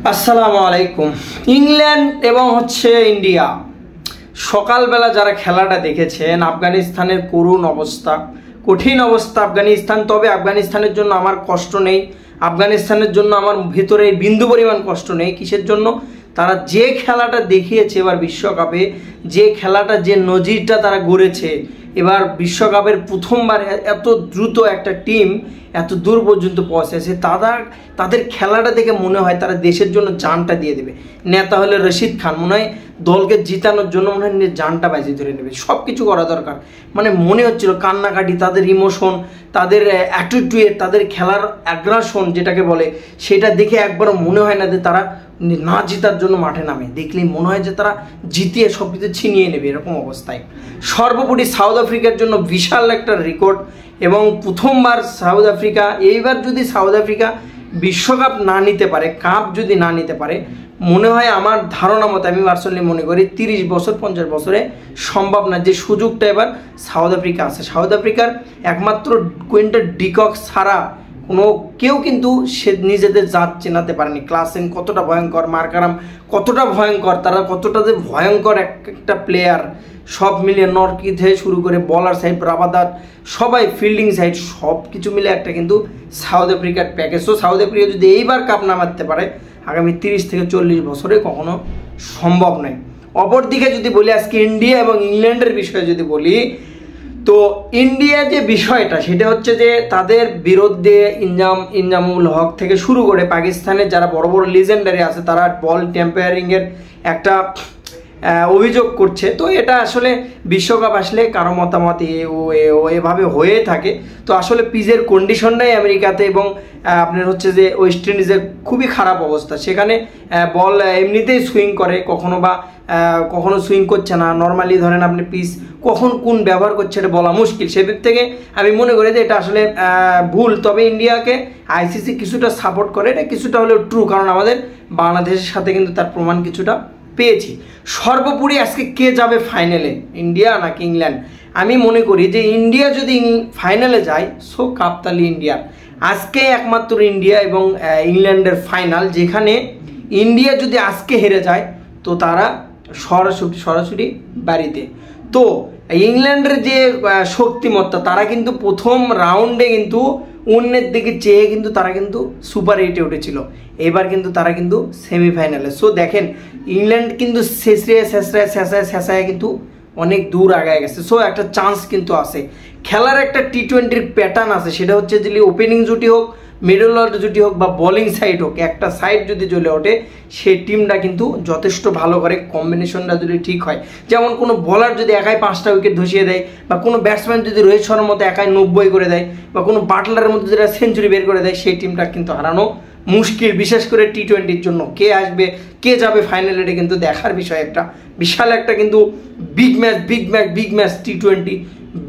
আসসালামু আলাইকুম। ইংল্যান্ড এবং ইন্ডিয়া সকালবেলা যারা খেলাটা দেখেছেন, আফগানিস্তানের করুণ অবস্থা, কঠিন অবস্থা আফগানিস্তান। তবে আফগানিস্তানের জন্য আমার কষ্ট নেই, আফগানিস্তানের জন্য আমার ভিতরে বিন্দু পরিমাণ কষ্ট নেই। কিসের জন্য? তারা যে খেলাটা দেখিয়েছে এবার বিশ্বকাপে, যে খেলাটা, যে নজিরটা তারা গড়েছে এবার বিশ্বকাপের প্রথমবার এত দ্রুত একটা টিম এত দূর পর্যন্ত পৌঁছেছে। তাদের খেলাটা দেখে মনে হয় তারা দেশের জন্য জানটা দিয়ে দেবে। নেতা হলে রশিদ খান মনে হয় দলকে জিতানোর জন্য মনে হয় জানটা বাজি ধরে নেবে, সব কিছু করা দরকার। মানে মনে হচ্ছিল কান্নাকাটি, তাদের ইমোশন, তাদের অ্যাটিটিউড, তাদের খেলার অ্যাগ্রাসন যেটাকে বলে, সেটা দেখে একবারও মনে হয় না যে তারা না জেতার জন্য মাঠে নামে। দেখলেই মনে হয় যে তারা জিতিয়ে সব কিছু ছিনিয়ে নেবে, এরকম অবস্থায়। সর্বোপরি সাউথ আফ্রিকার জন্য বিশাল একটা রেকর্ড, এবং প্রথমবার সাউথ আফ্রিকা, এইবার যদি সাউথ আফ্রিকা বিশ্বকাপ না নিতে পারে, কাপ যদি না নিতে পারে, মনে হয় আমার ধারণা মতো, আমি পার্সোনালি মনে করি 30 বছর 50 বছরে সম্ভব না যে সুযোগটা এবার সাউথ আফ্রিকা আছে। সাউথ আফ্রিকার একমাত্র কুইন্টন ডিকক ছাড়া কেউ কিন্তু সে নিজেদের জাত চেনাতে পারেনি। ক্লাসেন কতটা ভয়ঙ্কর, মার্কারাম কতটা ভয়ঙ্কর, তারা কতটা যে ভয়ঙ্কর একটা প্লেয়ার, সব মিলিয়ে নরকি থেকে শুরু করে বলার সাইড, রাবাদাত, সবাই ফিল্ডিং সাইড, সব কিছু মিলে একটা কিন্তু সাউথ আফ্রিকার প্যাকেজ। তো সাউথ আফ্রিকা যদি এইবার কাপ না মারতে পারে, আগামী 30 থেকে 40 বছরে কখনো সম্ভব নয়। অপরদিকে যদি বলি আজকে ইন্ডিয়া এবং ইংল্যান্ডের বিষয়ে যদি বলি, তো ইন্ডিয়া যে বিষয়টা সেটা হচ্ছে যে তাদের বিরুদ্ধে ইনজামুল হক থেকে শুরু করে পাকিস্তানের যারা বড় বড় লিজেন্ডারি আছে তারা বল টেম্পারিংয়ের একটা অভিযোগ করছে। তো এটা আসলে বিশ্বকাপ আসলে কারো মতামত এভাবে হয়ে থাকে। তো আসলে পিচের কন্ডিশনটাই আমেরিকাতে এবং আপনার যে ওয়েস্ট ইন্ডিজের খুবই খারাপ অবস্থা। সেখানে বল এমনিতেই সুইং করে, কখনো সুইং করছে না। নর্মালি ধরেন আপনি পিচ কখন কোন ব্যবহার করছে এটা বলা মুশকিল। সেদিক থেকে আমি মনে করি যে এটা আসলে ভুল। তবে ইন্ডিয়াকে আইসিসি কিছুটা সাপোর্ট করে, এটা কিছুটা হলেও ট্রু, কারণ আমাদের বাংলাদেশের সাথে কিন্তু তার প্রমাণ কিছুটা পেয়েছি। সর্বোপরি আজকে কে যাবে ফাইনালে, ইন্ডিয়া নাকি ইংল্যান্ড? আমি মনে করি যে ইন্ডিয়া যদি ফাইনালে যায়, সো কাপতালি ইন্ডিয়ার। আজকে একমাত্র ইন্ডিয়া এবং ইংল্যান্ডের ফাইনাল, যেখানে ইন্ডিয়া যদি আজকে হেরে যায় তো তারা সরাসরি বাড়িতে। তো ইংল্যান্ডের যে শক্তিমত্তা, তারা কিন্তু প্রথম রাউন্ডে কিন্তু অন্যের দিকে চেয়ে কিন্তু তারা কিন্তু সুপার 8-এ উঠেছিল। এবার কিন্তু তারা কিন্তু সেমিফাইনালে। সো দেখেন ইংল্যান্ড কিন্তু শেষায় কিন্তু অনেক দূর আগায় গেছে। সো একটা চান্স কিন্তু আছে। খেলার একটা টি-20 প্যাটার্ন আছে, সেটা হচ্ছে যদি ওপেনিং জুটি হোক, মিডল অর্ডার জুটি হোক বা বোলিং সাইড হোক, একটা সাইড যদি জ্বলে ওঠে সেই টিমটা কিন্তু যথেষ্ট ভালো করে, কম্বিনেশনটা যদি ঠিক হয়। যেমন কোনো বলার যদি একাই 5টা উইকেট ধসিয়ে দেয়, বা কোনো ব্যাটসম্যান যদি রোহিত শর্মার মতো একাই 90 করে দেয়, বা কোনো বাটলারের মধ্যে যেটা সেঞ্চুরি বের করে দেয়, সেই টিমটা কিন্তু হারানো মুশকিল। বিশেষ করে টি-20-র জন্য কে আসবে, কে যাবে ফাইনালে, এটা কিন্তু দেখার বিষয়। একটা বিশাল একটা কিন্তু বিগ ম্যাচ টি-20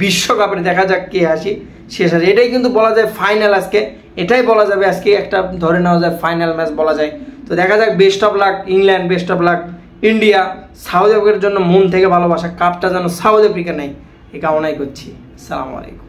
বিশ্বকাপের। দেখা যাক কে আসে শেষ আসে। এটাই কিন্তু বলা যায় ফাইনাল আজকে, এটাই বলা যাবে আজকে একটা ধরে নেওয়া যায় ফাইনাল ম্যাচ বলা যায়। তো দেখা যাক। Best of luck England, best of luck India. South আফ্রিকার জন্য মন থেকে ভালোবাসা, কাপটা যেন সাউথ আফ্রিকা নেই, এই কামনাই করছি। আসসালামু আলাইকুম।